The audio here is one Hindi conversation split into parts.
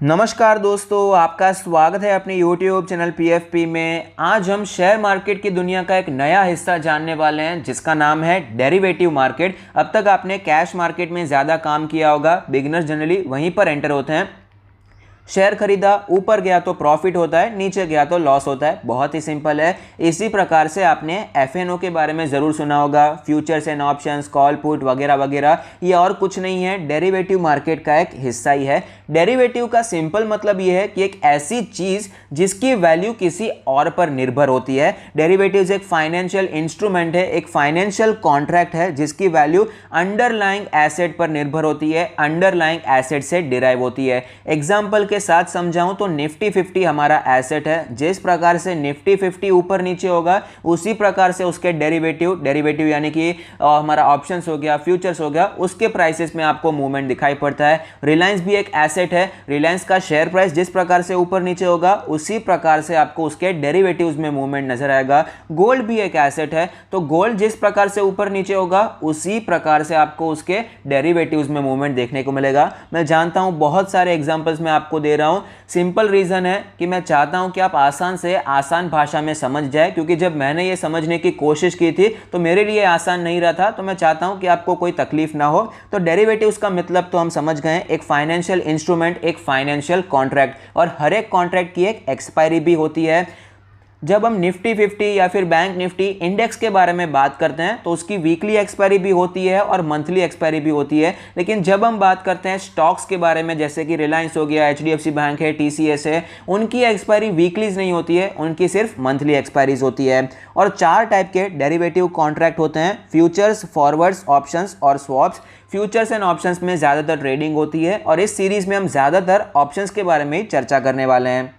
नमस्कार दोस्तों, आपका स्वागत है अपने YouTube चैनल PFP में। आज हम शेयर मार्केट की दुनिया का एक नया हिस्सा जानने वाले हैं जिसका नाम है डेरिवेटिव मार्केट। अब तक आपने कैश मार्केट में ज़्यादा काम किया होगा, बिगिनर्स जनरली वहीं पर एंटर होते हैं। शेयर खरीदा, ऊपर गया तो प्रॉफिट होता है, नीचे गया तो लॉस होता है। बहुत ही सिंपल है। इसी प्रकार से आपने FNO के बारे में ज़रूर सुना होगा, futures and options, call put वगैरह वगैरह। ये और कुछ नहीं है, डेरिवेटिव मार्केट का एक हिस्सा ही है। डेरिवेटिव का सिंपल मतलब ये है कि एक ऐसी चीज़ जिसकी वैल्यू किसी और पर निर्भर होती है। डेरिवेटिव्स एक फाइनेंशियल इंस्ट्रूमेंट है, एक फाइनेंशियल कॉन्ट्रैक्ट है जिसकी वैल्यू अंडरलाइंग एसेट पर निर्भर होती है, अंडरलाइंग एसेट से डिराइव होती है। एग्जाम्पल के साथ समझाऊं तो निफ्टी 50 हमारा एसेट है। जिस प्रकार से निफ्टी 50 ऊपर नीचे होगा उसी प्रकार से उसके डेरिवेटिव यानी कि हमारा ऑप्शंस हो गया, फ्यूचर्स हो गया, उसके प्राइसेस में आपको मूवमेंट दिखाई पड़ता है। रिलायंस भी एक एसेट है। रिलायंस का शेयर प्राइस जिस प्रकार से ऊपर नीचे होगा उसी प्रकार से आपको उसके डेरिवेटिव्स में मूवमेंट नजर आएगा। गोल्ड भी एक एसेट है, तो गोल्ड जिस प्रकार से ऊपर नीचे होगा उसी प्रकार से आपको उसके डेरिवेटिव्स में मूवमेंट देखने को मिलेगा। मैं जानता हूं बहुत सारे एग्जांपल्स मैं आपको दे रहा हूं। सिंपल रीजन है कि मैं चाहता हूं कि आप आसान से आसान भाषा में समझ जाए, क्योंकि जब मैंने ये समझने की कोशिश की थी तो मेरे लिए आसान नहीं रहा था। तो मैं चाहता हूं कि आपको कोई तकलीफ ना हो। तो डेरिवेटिव्स का मतलब तो हम समझ गए, एक फाइनेंशियल इंस्ट्रूमेंट, एक फाइनेंशियल कॉन्ट्रैक्ट, और हर एक कॉन्ट्रैक्ट की एक एक्सपायरी भी होती है। जब हम निफ्टी 50 या फिर बैंक निफ्टी इंडेक्स के बारे में बात करते हैं तो उसकी वीकली एक्सपायरी भी होती है और मंथली एक्सपायरी भी होती है। लेकिन जब हम बात करते हैं स्टॉक्स के बारे में, जैसे कि रिलायंस हो गया, HDFC बैंक है, TCS है, उनकी एक्सपायरी वीकलीज नहीं होती है, उनकी सिर्फ मंथली एक्सपायरीज होती है। और 4 टाइप के डेरिवेटिव कॉन्ट्रैक्ट होते हैं: फ्यूचर्स, फॉरवर्ड्स, ऑप्शंस और स्वॉप्स। फ्यूचर्स एंड ऑप्शंस में ज़्यादातर ट्रेडिंग होती है और इस सीरीज में हम ज़्यादातर ऑप्शंस के बारे में ही चर्चा करने वाले हैं।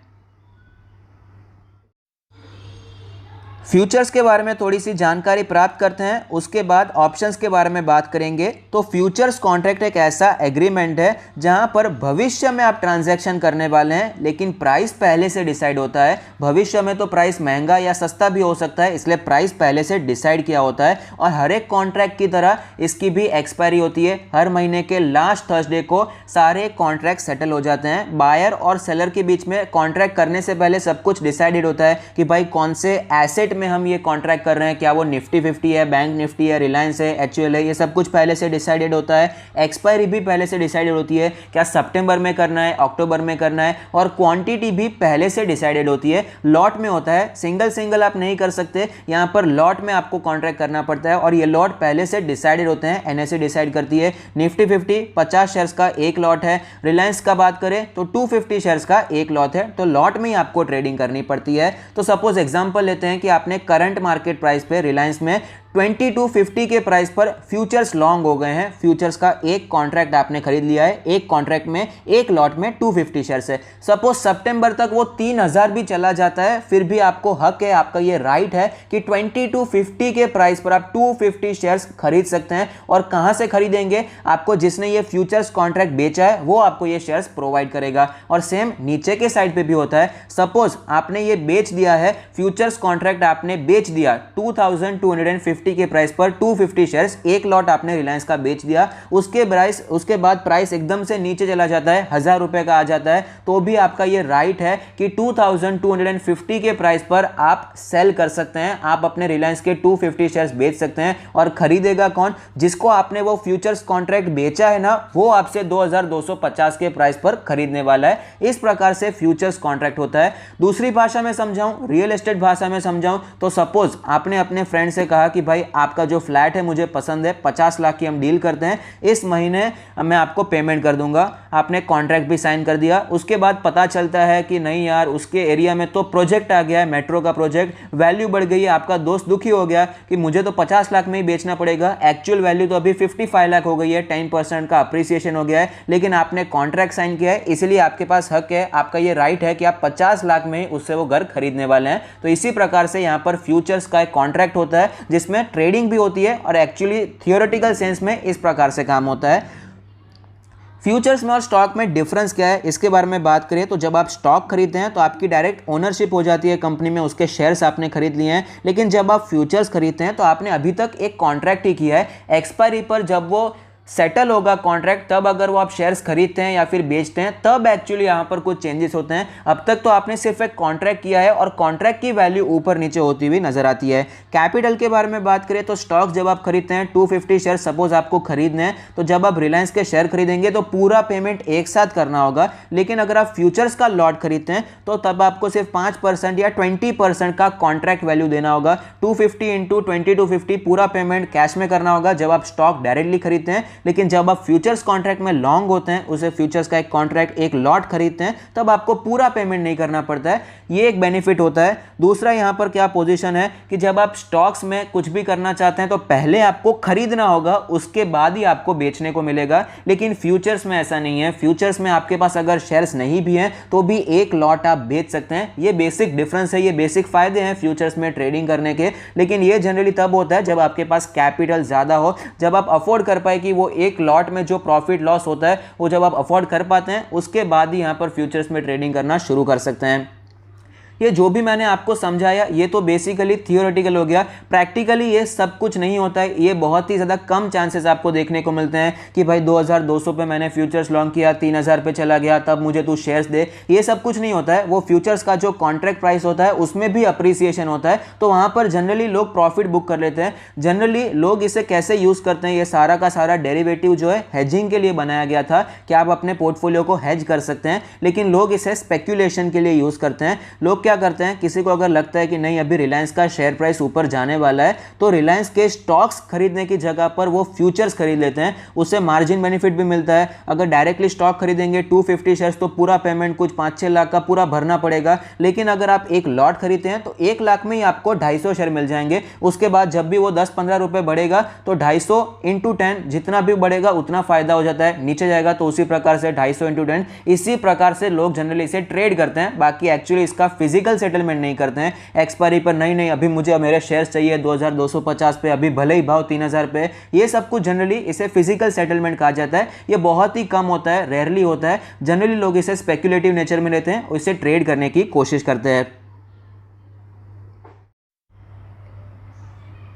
फ्यूचर्स के बारे में थोड़ी सी जानकारी प्राप्त करते हैं, उसके बाद ऑप्शंस के बारे में बात करेंगे। तो फ्यूचर्स कॉन्ट्रैक्ट एक ऐसा एग्रीमेंट है जहां पर भविष्य में आप ट्रांजैक्शन करने वाले हैं, लेकिन प्राइस पहले से डिसाइड होता है। भविष्य में तो प्राइस महंगा या सस्ता भी हो सकता है, इसलिए प्राइस पहले से डिसाइड किया होता है। और हर एक कॉन्ट्रैक्ट की तरह इसकी भी एक्सपायरी होती है। हर महीने के लास्ट थर्सडे को सारे कॉन्ट्रैक्ट सेटल हो जाते हैं। बायर और सेलर के बीच में कॉन्ट्रैक्ट करने से पहले सब कुछ डिसाइडेड होता है कि भाई कौन से एसेट में हम ये कॉन्ट्रैक्ट कर रहे हैं, क्या वो निफ्टी 50 है, बैंक निफ्टी है, रिलायंस है, HUL है, ये सब कुछ पहले से डिसाइडेड होता है। एक्सपायरी भी पहले से डिसाइडेड होती है, क्या सितंबर में करना है, अक्टूबर में करना है, और क्वांटिटी भी पहले से डिसाइडेड होती है। लॉट में होता है, सिंगल सिंगल आप नहीं कर सकते, यहाँ पर लॉट में आपको कॉन्ट्रैक्ट करना पड़ता है और ये लॉट पहले से डिसाइडेड होते हैं। NSE डिसाइड करती है। निफ्टी 50 50 शेयर्स का एक लॉट है। रिलायंस का बात करें तो 250 शेयर्स का एक लॉट है, तो लॉट में ही आपको ट्रेडिंग करनी पड़ती है। तो सपोज एग्जांपल लेते हैं कि आपने करंट मार्केट प्राइस पे रिलायंस में 2250 के प्राइस पर फ्यूचर्स लॉन्ग हो गए हैं। फ्यूचर्स का एक कॉन्ट्रैक्ट आपने खरीद लिया है, एक कॉन्ट्रैक्ट में एक लॉट में 250 शेयर्स है। सपोज सितंबर तक वो 3000 भी चला जाता है, फिर भी आपको हक है, आपका ये राइट है कि 2250 के प्राइस पर आप 250 शेयर्स खरीद सकते हैं। और कहां से खरीदेंगे? आपको जिसने ये फ्यूचर्स कॉन्ट्रैक्ट बेचा है वो आपको ये शेयर्स प्रोवाइड करेगा। और सेम नीचे के साइड पे भी होता है। सपोज आपने ये बेच दिया है, फ्यूचर्स कॉन्ट्रैक्ट आपने बेच दिया 2250 के प्राइस पर 250 शेयर्स, एक लॉट आपने रिलायंस का बेच दिया। उसके बाद प्राइस एकदम से नीचे चला जाता है, 1000 रुपए का आ जाता है, तो भी आपका ये राइट है कि 2250 के प्राइस पर आप सेल कर सकते हैं। आप अपने रिलायंस के 250 शेयर्स बेच सकते हैं। और खरीदेगा कौन? जिसको आपने वो फ्यूचर्स कॉन्ट्रैक्ट बेचा है ना, वो आपसे 2250 के प्राइस पर खरीदने वाला है। इस प्रकार से फ्यूचर्स कॉन्ट्रैक्ट होता है। दूसरी भाषा में समझाऊं, रियल एस्टेट भाषा में समझाऊं, तो सपोज आपने अपने फ्रेंड से कहा कि भाई आपका जो फ्लैट है मुझे पसंद है, 50 लाख की हम डील करते हैं, इस महीने मैं आपको पेमेंट कर दूंगा। आपने कॉन्ट्रैक्ट भी साइन कर दिया। उसके बाद पता चलता है कि नहीं यार, उसके एरिया में तो प्रोजेक्ट आ गया है, मेट्रो का प्रोजेक्ट, वैल्यू बढ़ गई है। आपका दोस्त दुखी हो गया कि मुझे तो 50 लाख में ही बेचना पड़ेगा, एक्चुअल वैल्यू तो अभी 55 लाख हो गई है, 10% का अप्रिसिएशन हो गया है, लेकिन आपने कॉन्ट्रैक्ट साइन किया है, इसलिए आपके पास हक है, आपका ये राइट है कि आप 50 लाख में ही उससे वो घर खरीदने वाले हैं। तो इसी प्रकार से यहाँ पर फ्यूचर्स का एक कॉन्ट्रैक्ट होता है जिसमें ट्रेडिंग भी होती है और एक्चुअली थियोरेटिकल सेंस में इस प्रकार से काम होता है। फ्यूचर्स में और स्टॉक में डिफरेंस क्या है, इसके बारे में बात करें तो जब आप स्टॉक खरीदते हैं तो आपकी डायरेक्ट ओनरशिप हो जाती है कंपनी में, उसके शेयर्स आपने खरीद लिए हैं। लेकिन जब आप फ्यूचर्स खरीदते हैं तो आपने अभी तक एक कॉन्ट्रैक्ट ही किया है। एक्सपायरी पर जब वो सेटल होगा कॉन्ट्रैक्ट, तब अगर वो आप शेयर्स खरीदते हैं या फिर बेचते हैं, तब एक्चुअली यहाँ पर कुछ चेंजेस होते हैं। अब तक तो आपने सिर्फ एक कॉन्ट्रैक्ट किया है और कॉन्ट्रैक्ट की वैल्यू ऊपर नीचे होती हुई नजर आती है। कैपिटल के बारे में बात करें तो स्टॉक्स जब आप खरीदते हैं 250 शेयर सपोज आपको खरीदने हैं, तो जब आप रिलायंस के शेयर खरीदेंगे तो पूरा पेमेंट एक साथ करना होगा। लेकिन अगर आप फ्यूचर्स का लॉट खरीदते हैं तो तब आपको सिर्फ 5% या 20% का कॉन्ट्रैक्ट वैल्यू देना होगा। 250 इंटू 2250 पूरा पेमेंट कैश में करना होगा जब आप स्टॉक डायरेक्टली खरीदते हैं। लेकिन जब आप फ्यूचर्स कॉन्ट्रैक्ट में लॉन्ग होते हैं, उसे फ्यूचर्स का एक कॉन्ट्रैक्ट एक लॉट खरीदते हैं, तब आपको पूरा पेमेंट नहीं करना पड़ता है। ये एक बेनिफिट होता है। दूसरा यहां पर क्या पोजीशन है कि जब आप स्टॉक्स में कुछ भी करना चाहते हैं तो पहले आपको खरीदना होगा, उसके बाद ही आपको बेचने को मिलेगा। लेकिन फ्यूचर्स में ऐसा नहीं है। फ्यूचर्स में आपके पास अगर शेयर्स नहीं भी हैं तो भी एक लॉट आप बेच सकते हैं। ये बेसिक डिफरेंस है, ये बेसिक फायदे हैं फ्यूचर्स में ट्रेडिंग करने के। लेकिन ये जनरली तब होता है जब आपके पास कैपिटल ज्यादा हो, जब आप अफोर्ड कर पाए कि वो एक लॉट में जो प्रॉफिट लॉस होता है वो जब आप अफोर्ड कर पाते हैं, उसके बाद ही यहां पर फ्यूचर्स में ट्रेडिंग करना शुरू कर सकते हैं। ये जो भी मैंने आपको समझाया ये तो बेसिकली थियोरेटिकल हो गया। प्रैक्टिकली ये सब कुछ नहीं होता है। ये बहुत ही ज़्यादा कम चांसेस आपको देखने को मिलते हैं कि भाई 2200 पे मैंने फ्यूचर्स लॉन्ग किया, 3000 पे चला गया, तब मुझे तू शेयर्स दे। ये सब कुछ नहीं होता है। वो फ्यूचर्स का जो कॉन्ट्रैक्ट प्राइस होता है उसमें भी अप्रिसिएशन होता है, तो वहाँ पर जनरली लोग प्रॉफिट बुक कर लेते हैं। जनरली लोग इसे कैसे यूज़ करते हैं, ये सारा का सारा डेरिवेटिव जो है हेजिंग के लिए बनाया गया था कि आप अपने पोर्टफोलियो को हेज कर सकते हैं। लेकिन लोग इसे स्पेक्यूलेशन के लिए यूज़ करते हैं। लोग क्या करते हैं, किसी को अगर लगता है कि नहीं अभी रिलायंस का शेयर प्राइस ऊपर जाने वाला है, तो रिलायंस के स्टॉक्स खरीदने की जगह पर वो फ्यूचर्स खरीद लेते हैं। उससे मार्जिन बेनिफिट भी मिलता है। अगर डायरेक्टली स्टॉक खरीदेंगे 250 शेयर्स तो पूरा पेमेंट कुछ 5-6 लाख का पूरा भरना पड़ेगा। लेकिन अगर आप एक लॉट खरीदते हैं तो 1 लाख में ही आपको 250 शेयर मिल जाएंगे। उसके बाद जब भी वो 10-15 रुपए बढ़ेगा तो 250 इंटू 10 जितना भी बढ़ेगा उतना फायदा हो जाता है। नीचे जाएगा तो उसी प्रकार से 250 इंटू 10। इसी प्रकार से लोग जनरली इसे ट्रेड करते हैं। बाकी एक्चुअली इसका फिजिकल सेटलमेंट नहीं करते हैं। एक्सपायरी पर नहीं अभी मुझे मेरे शेयर्स चाहिए 2250 पे, अभी भले ही भाव 3000 पे, ये सब कुछ जनरली इसे फिजिकल सेटलमेंट कहा जाता है। ये बहुत ही कम होता है, रेयरली होता है। जनरली लोग इसे स्पेक्युलेटिव नेचर में लेते हैं और इसे ट्रेड करने की कोशिश करते हैं।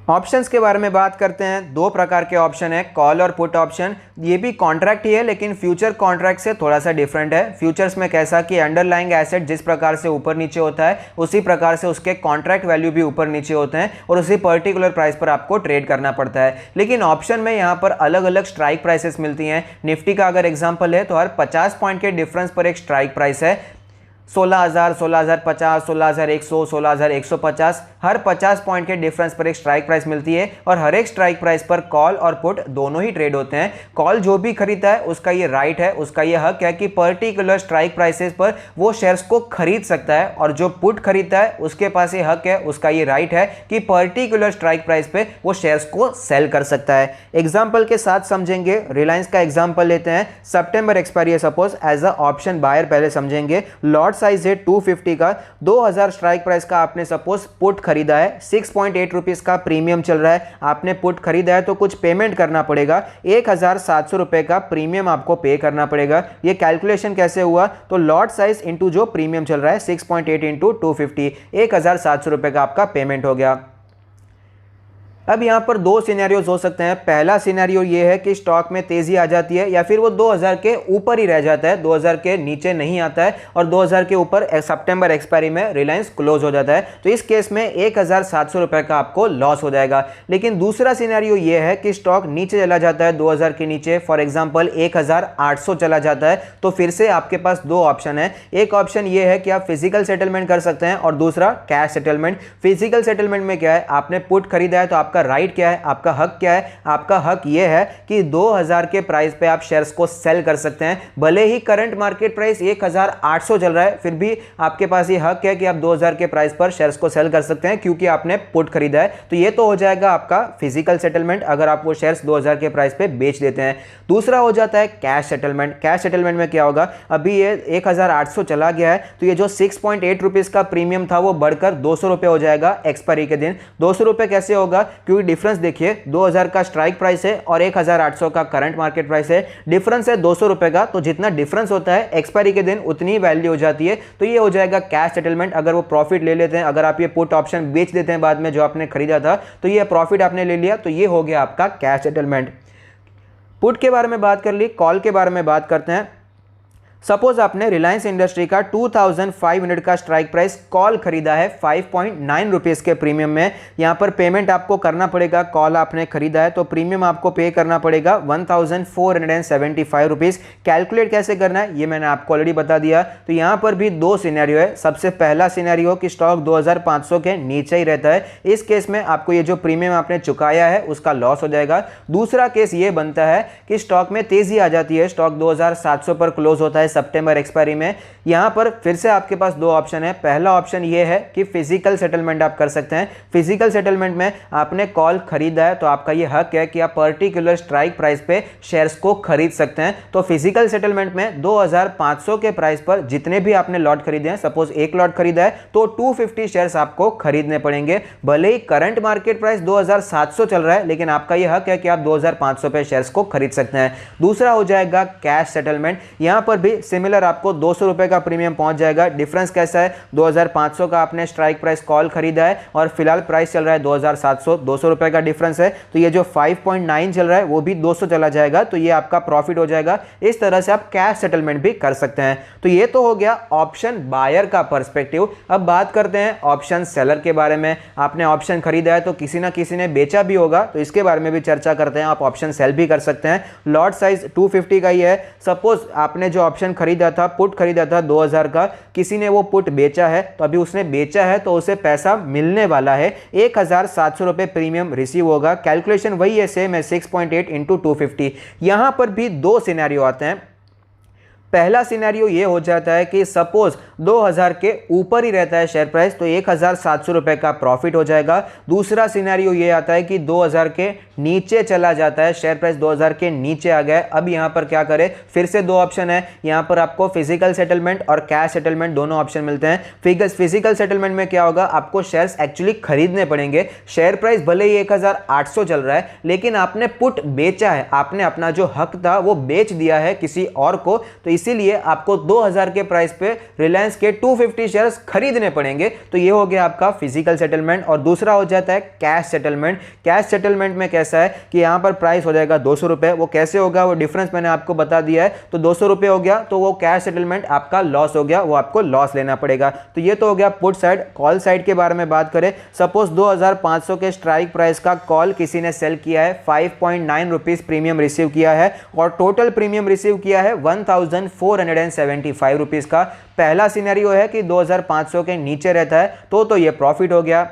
ऑप्शंस के बारे में बात करते हैं। 2 प्रकार के ऑप्शन है, कॉल और पुट ऑप्शन। ये भी कॉन्ट्रैक्ट ही है लेकिन फ्यूचर कॉन्ट्रैक्ट से थोड़ा सा डिफरेंट है। फ्यूचर्स में कैसा कि अंडरलाइंग एसेट जिस प्रकार से ऊपर नीचे होता है उसी प्रकार से उसके कॉन्ट्रैक्ट वैल्यू भी ऊपर नीचे होते हैं और उसी पर्टिकुलर प्राइस पर आपको ट्रेड करना पड़ता है। लेकिन ऑप्शन में यहाँ पर अलग अलग स्ट्राइक प्राइसेस मिलती हैं। निफ्टी का अगर एग्जाम्पल है तो हर 50 पॉइंट के डिफरेंस पर एक स्ट्राइक प्राइस है। 16,000, 16,050, 16,100, 16,150, हर 50 पॉइंट के डिफरेंस पर एक स्ट्राइक प्राइस मिलती है और हर एक स्ट्राइक प्राइस पर कॉल और पुट दोनों ही ट्रेड होते हैं। कॉल जो भी खरीदता है उसका ये राइट है, उसका ये हक है कि पर्टिकुलर स्ट्राइक प्राइसेस पर वो शेयर्स को खरीद सकता है, और जो पुट खरीदता है उसके पास ये हक है, उसका ये राइट है कि पर्टिकुलर स्ट्राइक प्राइस पे वो शेयर्स को सेल कर सकता है। एग्जाम्पल के साथ समझेंगे। रिलायंस का एग्जाम्पल लेते हैं। सितंबर एक्सपायरी है suppose, as a option buyer पहले समझेंगे। लॉट साइज है 250 का, 2000 स्ट्राइक प्राइस का आपने सपोज पुट खरीदा है, 6.8 रुपीज का प्रीमियम चल रहा है। आपने पुट खरीदा है तो कुछ पेमेंट करना पड़ेगा, 1700 रुपए का प्रीमियम आपको पे करना पड़ेगा। ये कैलकुलेशन कैसे हुआ, तो लॉट साइज इंटू जो प्रीमियम चल रहा है 6.8 इंटू 250, 1700 रुपए का आपका पेमेंट हो गया। अब यहाँ पर 2 सिनेरियोज हो सकते हैं। पहला सिनेरियो ये है कि स्टॉक में तेजी आ जाती है या फिर वो 2000 के ऊपर ही रह जाता है, 2000 के नीचे नहीं आता है और 2000 के ऊपर सितंबर एक्सपायरी में रिलायंस क्लोज हो जाता है। तो इस केस में 1700 रुपए का आपको लॉस हो जाएगा। लेकिन दूसरा सिनेरियो ये है कि स्टॉक नीचे चला जाता है 2000 के नीचे, फॉर एग्जाम्पल 1800 चला जाता है। तो फिर से आपके पास 2 ऑप्शन है। एक ऑप्शन ये है कि आप फिजिकल सेटलमेंट कर सकते हैं और दूसरा कैश सेटलमेंट। फिजिकल सेटलमेंट में क्या है, आपने पुट खरीदा है तो आपका राइट क्या है, आपका हक क्या है? आपका हक यह है कि 2000 के प्राइस पे आप शेयर्स को सेल कर सकते हैं। भले ही करंट मार्केट प्राइस 1800 चल रहा है, फिर भी आपके पास ये हक है कि आप 2000 के प्राइस पर शेयर्स को सेल कर सकते हैं क्योंकि आपने पुट खरीदा है। तो ये तो हो जाएगा आपका फिजिकल सेटलमेंट, अगर आप वो शेयर्स 2000 के प्राइस पे बेच देते हैं। दूसरा हो जाता है कैश सेटलमेंट। कैश सेटलमेंट में क्या होगा, अभी ये 1800 चला गया है तो ये जो 6.8 रुपीज का प्रीमियम था वो बढ़कर 200 रुपए हो जाएगा एक्सपायरी के दिन। 200 रुपए कैसे होगा, क्योंकि डिफरेंस देखिए 2000 का स्ट्राइक प्राइस है और 1800 का करंट मार्केट प्राइस है, डिफरेंस है 200 रुपए का। तो जितना डिफरेंस होता है एक्सपायरी के दिन उतनी वैल्यू हो जाती है। तो ये हो जाएगा कैश सेटलमेंट। अगर वो प्रॉफिट ले लेते हैं, अगर आप ये पुट ऑप्शन बेच देते हैं बाद में जो आपने खरीदा था, तो ये प्रॉफिट आपने ले लिया, तो ये हो गया आपका कैश सेटलमेंट। पुट के बारे में बात कर ली, कॉल के बारे में बात करते हैं। सपोज आपने रिलायंस इंडस्ट्री का 2500 का स्ट्राइक प्राइस कॉल खरीदा है 5.9 रुपीज़ के प्रीमियम में। यहाँ पर पेमेंट आपको करना पड़ेगा, कॉल आपने खरीदा है तो प्रीमियम आपको पे करना पड़ेगा 1475 रुपीज़। कैलकुलेट कैसे करना है ये मैंने आपको ऑलरेडी बता दिया। तो यहाँ पर भी दो सिनेरियो है। सबसे पहला सिनेरियो कि स्टॉक 2500 के नीचे ही रहता है, इस केस में आपको ये जो प्रीमियम आपने चुकाया है उसका लॉस हो जाएगा। दूसरा केस ये बनता है कि स्टॉक में तेजी आ जाती है, स्टॉक 2700 पर क्लोज होता है सितंबर एक्सपायरी में। यहां पर फिर से आपके पास दो ऑप्शन है। पहला ऑप्शन ये है कि फिजिकल सेटलमेंट आप कर सकते हैं। फिजिकल सेटलमेंट में आपने कॉल खरीदा है तो आपका ये हक है कि आप पर्टिकुलर स्ट्राइक प्राइस पे शेयर्स को खरीद सकते हैं। तो फिजिकल सेटलमेंट में 2500 के प्राइस पर जितने भी आपने लॉट खरीदे हैं, सपोज एक लॉट खरीदा है तो 250 शेयर्स आपको खरीदने पड़ेंगे। भले ही करंट मार्केट प्राइस 2700 चल रहा है, लेकिन आपका ये हक है कि आप 2500 पे शेयर्स को खरीद सकते हैं। दूसरा हो जाएगा कैश सेटलमेंट। यहां पर भी सिमिलर आपको 200 रुपए का प्रीमियम पहुंच जाएगा। डिफरेंस कैसा है, 2500 का आपने स्ट्राइक प्राइस कॉल खरीदा है और फिलहाल प्राइस चल रहा है 2700, 200 रुपए का डिफरेंस है। तो ये जो 5.9 चल रहा है वो भी 200 चला जाएगा, तो ये आपका प्रॉफिट हो जाएगा। इस तरह से आप कैश सेटलमेंट भी कर सकते हैं। तो ये तो हो गया ऑप्शन बायर का पर्सपेक्टिव। अब बात करते हैं ऑप्शन सेलर के बारे में। आपने ऑप्शन खरीदा है तो किसी ना किसी ने बेचा भी होगा, तो इसके बारे में भी चर्चा करते हैं। आप ऑप्शन सेल भी कर सकते हैं। लॉट साइज 250 का ही है। सपोज आपने जो ऑप्शन खरीदा था, पुट खरीदा था 2000 का, किसी ने वो पुट बेचा है, तो अभी उसने बेचा है तो उसे पैसा मिलने वाला है। 1700 रुपए प्रीमियम रिसीव होगा। कैलकुलेशन वही है, सेम है, 6.8 इंटू 250। यहां पर भी दो सिनेरियो आते हैं। पहला सिनेरियो ये हो जाता है कि सपोज 2000 के ऊपर ही रहता है शेयर प्राइस, तो 1700 रुपए का प्रॉफिट हो जाएगा। दूसरा सिनेरियो ये आता है कि 2000 के नीचे चला जाता है, शेयर प्राइस 2000 के नीचे आ गया। अब यहां पर क्या करें, फिर से दो ऑप्शन है। यहां पर आपको फिजिकल सेटलमेंट और कैश सेटलमेंट दोनों ऑप्शन मिलते हैं। फिजिकल सेटलमेंट में क्या होगा, आपको शेयर्स एक्चुअली खरीदने पड़ेंगे। शेयर प्राइस भले ही 1800 चल रहा है, लेकिन आपने पुट बेचा है, आपने अपना जो हक था वो बेच दिया है किसी और को, तो इसीलिए आपको 2000 के प्राइस पे रिलायंस के 250 शेयर्स खरीदने पड़ेंगे। तो ये हो गया आपका फिजिकल सेटलमेंट। और दूसरा हो जाता है कैश सेटलमेंट। कैश सेटलमेंट में कैसा है कि यहां पर प्राइस हो जाएगा 200 रुपए। वो कैसे होगा, वो डिफरेंस मैंने आपको बता दिया है। तो 200 रुपए हो गया, तो वो कैश सेटलमेंट आपका लॉस हो गया, वो आपको लॉस लेना पड़ेगा। तो ये तो हो गया पुट साइड। कॉल साइड के बारे में बात करें, सपोज 2500 के स्ट्राइक प्राइस का कॉल किसी ने सेल किया है, 5.9 रुपीज प्रीमियम रिसीव किया है और टोटल प्रीमियम रिसीव किया है 1475 रुपीज का। पहला सिनेरियो है कि 2500 के नीचे रहता है तो ये प्रॉफिट हो गया।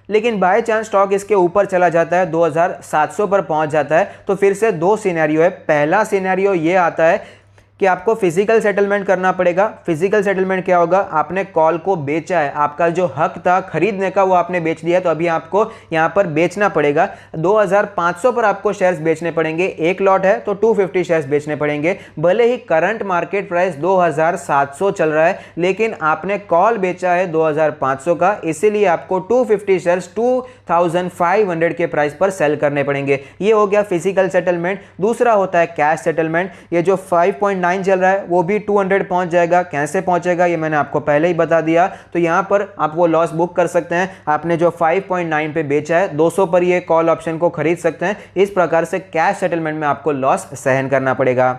लेकिन बाय चांस स्टॉक इसके ऊपर चला जाता है, 2700 पर पहुंच जाता है, तो फिर से दो सिनेरियो है। पहला सिनेरियो ये आता है कि आपको फिजिकल सेटलमेंट करना पड़ेगा। फिजिकल सेटलमेंट क्या होगा, आपने कॉल को बेचा है, आपका जो हक था खरीदने का वो आपने बेच दिया, तो अभी आपको यहां पर बेचना पड़ेगा। 2500 पर आपको शेयर्स बेचने पड़ेंगे। एक लॉट है तो 250 शेयर्स बेचने पड़ेंगे। भले ही करंट मार्केट प्राइस 2700 चल रहा है, लेकिन आपने कॉल बेचा है 2500 का, इसीलिए आपको 250 शेयर्स 2500 के प्राइस पर सेल करने पड़ेंगे। ये हो गया फिजिकल सेटलमेंट। दूसरा होता है कैश सेटलमेंट। ये जो 5.9 चल रहा है वो भी 200 पहुंच जाएगा। कैसे पहुंचेगा ये मैंने आपको पहले ही बता दिया। तो यहां पर आप वो लॉस बुक कर सकते हैं। आपने जो 5.9 पे बेचा है, 200 पर ये कॉल ऑप्शन को खरीद सकते हैं। इस प्रकार से कैश सेटलमेंट में आपको लॉस सहन करना पड़ेगा।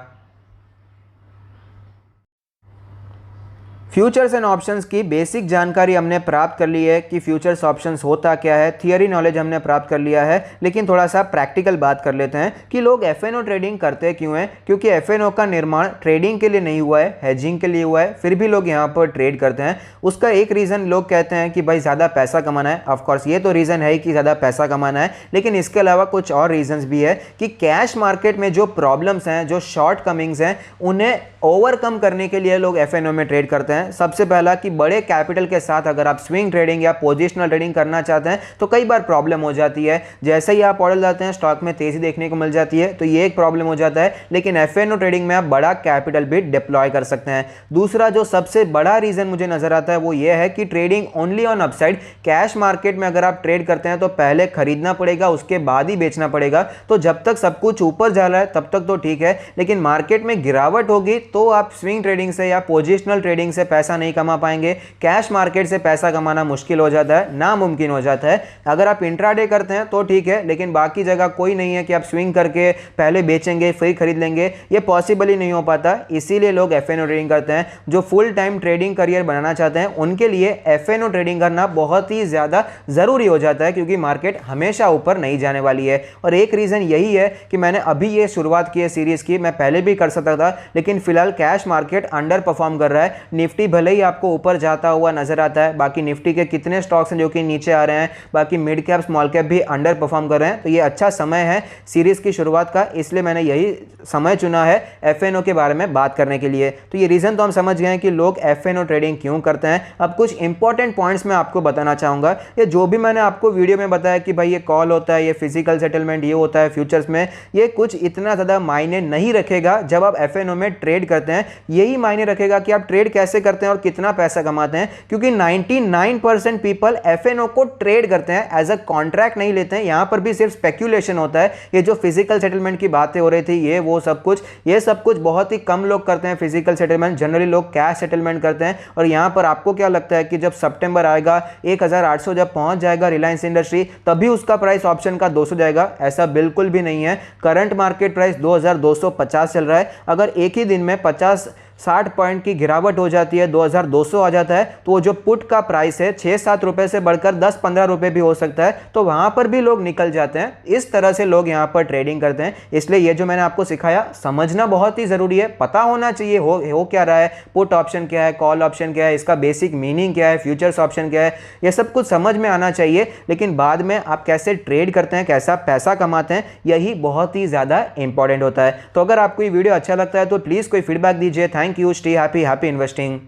फ्यूचर्स एंड ऑप्शंस की बेसिक जानकारी हमने प्राप्त कर ली है कि फ्यूचर्स ऑप्शंस होता क्या है। थियरी नॉलेज हमने प्राप्त कर लिया है, लेकिन थोड़ा सा प्रैक्टिकल बात कर लेते हैं कि लोग एफएनओ ट्रेडिंग करते क्यों हैं। क्योंकि एफएनओ का निर्माण ट्रेडिंग के लिए नहीं हुआ है, हेजिंग के लिए हुआ है, फिर भी लोग यहाँ पर ट्रेड करते हैं। उसका एक रीज़न लोग कहते हैं कि भाई ज़्यादा पैसा कमाना है। ऑफकोर्स ये तो रीज़न है कि ज़्यादा पैसा कमाना है, लेकिन इसके अलावा कुछ और रीजंस भी है कि कैश मार्केट में जो प्रॉब्लम्स हैं, जो शॉर्ट कमिंग्स हैं, उन्हें ओवरकम करने के लिए लोग एफएनओ में ट्रेड करते हैं। सबसे पहला कि बड़े कैपिटल के साथ अगर आप स्विंग ट्रेडिंग या पोजिशनल ट्रेडिंग करना चाहते हैं तो कई बार प्रॉब्लम हो जाती है। जैसे ही आप ऑर्डर लाते हैं स्टॉक में तेजी देखने को मिल जाती है, तो ये एक प्रॉब्लम हो जाता है। लेकिन एफएनओ ट्रेडिंग में आप बड़ा कैपिटल भी डिप्लॉय कर सकते हैं। दूसरा जो सबसे बड़ा रीजन मुझे नजर आता है वो ये है कि trading only on upside. Cash market में अगर आप ट्रेड करते हैं तो पहले खरीदना पड़ेगा, उसके बाद ही बेचना पड़ेगा। तो जब तक सब कुछ ऊपर जा रहा है तब तक तो ठीक है, लेकिन मार्केट में गिरावट होगी तो आप स्विंग ट्रेडिंग से या पोजिशनल ट्रेडिंग से पैसा नहीं कमा पाएंगे, कैश मार्केट से पैसा कमाना मुश्किल हो जाता है, नामुमकिन हो जाता है। अगर आप इंट्राडे करते हैं तो ठीक है, लेकिन बाकी जगह कोई नहीं है कि आप स्विंग करके पहले बेचेंगे फिर खरीद लेंगे, ये पॉसिबल ही नहीं हो पाता। इसीलिए लोग एफएनओ ट्रेडिंग करते हैं। जो फुल टाइम ट्रेडिंग करियर बनाना चाहते हैं उनके लिए एफएनओ ट्रेडिंग करना बहुत ही ज़्यादा ज़रूरी हो जाता है, क्योंकि मार्केट हमेशा ऊपर नहीं जाने वाली है। और एक रीज़न यही है कि मैंने अभी ये शुरुआत की है सीरीज़ की, मैं पहले भी कर सकता था, लेकिन फिलहाल कैश मार्केट अंडर परफॉर्म कर रहा है। निफ्टी भले ही आपको ऊपर जाता हुआ नजर आता है, बाकी निफ्टी के कितने स्टॉक्स हैं जो कि नीचे आ रहे हैं, बाकी मिड कैप स्मॉल कैप भी अंडर परफॉर्म कर रहे हैं। तो ये अच्छा समय है सीरीज़ की शुरुआत का, इसलिए मैंने यही समय चुना है एफएनओ के बारे में बात करने के लिए। तो ये रीज़न तो हम समझ गए हैं कि लोग एफएनओ ट्रेडिंग क्यों करते हैं। अब कुछ इंपॉर्टेंट पॉइंट्स मैं आपको बताना चाहूँगा। ये जो भी मैंने आपको वीडियो में बताया कि भाई ये कॉल होता है, ये फिजिकल सेटलमेंट ये होता है फ्यूचर्स में, ये कुछ इतना ज़्यादा मायने नहीं रखेगा जब आप एफएनओ में ट्रेड करते हैं। यही मायने रखेगा कि आप ट्रेड कैसे करते हैं और कितना पैसा कमाते हैं, क्योंकि 99% पीपल एफएनओ को ट्रेड करते हैं, एज अ कॉन्ट्रैक्ट नहीं लेते हैं। यहाँ पर भी सिर्फ स्पेक्यूलेशन होता है। ये जो फिजिकल सेटलमेंट की बातें हो रही थी, ये वो सब कुछ, ये सब कुछ बहुत ही कम लोग करते हैं फिजिकल सेटलमेंट। जनरली लोग कैश सेटलमेंट करते हैं। और यहाँ पर आपको क्या लगता है कि जब सितंबर आएगा, 1800 जब पहुंच जाएगा रिलायंस इंडस्ट्री, तभी उसका प्राइस ऑप्शन का 200 जाएगा? ऐसा बिल्कुल भी नहीं है। करंट मार्केट प्राइस 2250 चल रहा है। अगर एक ही दिन में 50-60 पॉइंट की गिरावट हो जाती है, 2200 आ जाता है, तो वो जो पुट का प्राइस है 6-7 रुपए से बढ़कर 10-15 रुपए भी हो सकता है, तो वहां पर भी लोग निकल जाते हैं। इस तरह से लोग यहां पर ट्रेडिंग करते हैं। इसलिए ये जो मैंने आपको सिखाया समझना बहुत ही जरूरी है, पता होना चाहिए हो क्या रहा है, पुट ऑप्शन क्या है, कॉल ऑप्शन क्या है, इसका बेसिक मीनिंग क्या है, फ्यूचर्स ऑप्शन क्या है, ये सब कुछ समझ में आना चाहिए। लेकिन बाद में आप कैसे ट्रेड करते हैं, कैसा पैसा कमाते हैं, यही बहुत ही ज्यादा इंपॉर्टेंट होता है। तो अगर आपको ये वीडियो अच्छा लगता है तो प्लीज कोई फीडबैक दीजिए। Thank you. Stay happy, happy investing.